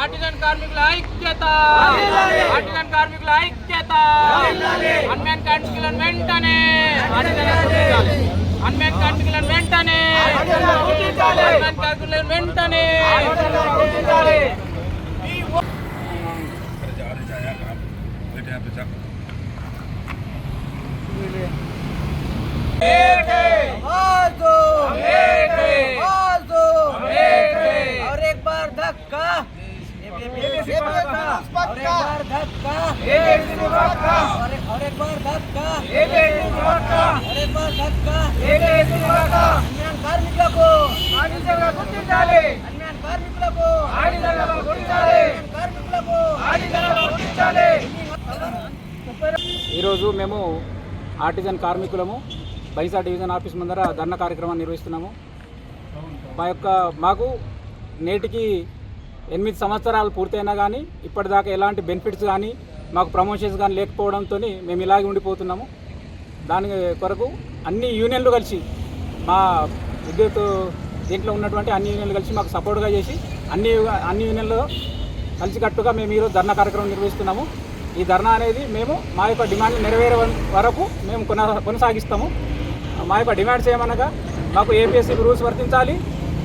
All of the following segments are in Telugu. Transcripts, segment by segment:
ఆర్టిజన్ కార్మికుల ఐక్యత, ఆర్టిజన్ కార్మికుల ఐక్యత. అన్మ్యాన్ కార్మికులను వెంటనే అన్మ్యాన్ కార్మికులను వెంటనే అన్మ్యాన్ కార్మికులను వెంటనే और एक बार धक्का और एक बार धक्का और एक बार धक्का అన్యాన్ కార్మికులకు అన్యాన్ కార్మికులకు ఈరోజు మేము ఆర్టిజన్ కార్మికులము బైసా డివిజన్ ఆఫీస్ ముందర ధర్నా కార్యక్రమాన్ని నిర్వహిస్తున్నాము. మాకు నేటికి 8 సంవత్సరాలు పూర్తయినా కానీ ఇప్పటిదాకా ఎలాంటి బెనిఫిట్స్ కానీ మాకు ప్రమోషన్స్ కానీ లేకపోవడంతో మేము ఇలాగే ఉండిపోతున్నాము. దాని కొరకు అన్ని యూనియన్లు కలిసి మా విద్యుత్ దీంట్లో ఉన్నటువంటి అన్ని యూనియన్లు కలిసి మాకు సపోర్ట్గా చేసి అన్ని యూనియన్లు కలిసికట్టుగా మేము ఈరోజు ధర్నా కార్యక్రమం నిర్వహిస్తున్నాము. ఈ ధర్నా అనేది మేము మా యొక్క డిమాండ్లు నెరవేరే వరకు మేము కొనసాగిస్తాము. మా యొక్క డిమాండ్స్ ఏమనగా మాకు ఏపీఎస్సీ రూల్స్ వర్తించాలి,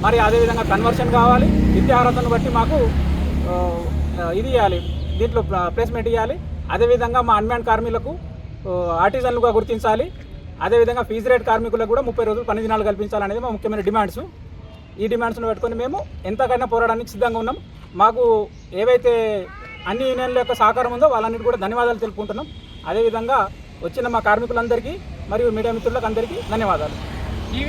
మరి అదేవిధంగా కన్వర్షన్ కావాలి, విద్యార్హతను బట్టి మాకు ఇది ఇవ్వాలి, దీంట్లో ప్లేస్మెంట్ ఇవ్వాలి. అదేవిధంగా మా అన్మ్యాన్ కార్మికులకు ఆర్టిజన్లుగా గుర్తించాలి. అదేవిధంగా ఫీజు రేట్ కార్మికులకు కూడా 30 రోజులు పని దినాలు కల్పించాలనేది మా ముఖ్యమైన డిమాండ్స్. ఈ డిమాండ్స్ను పెట్టుకొని మేము ఎంతకైనా పోరాడానికి సిద్ధంగా ఉన్నాం. మాకు ఏవైతే అన్ని యూనియన్ల యొక్క సహకారం ఉందో వాళ్ళన్నిటి కూడా ధన్యవాదాలు తెలుపుకుంటున్నాం. అదేవిధంగా వచ్చిన మా కార్మికులందరికీ మరియు మీడియా మిత్రులకు అందరికీ ధన్యవాదాలు.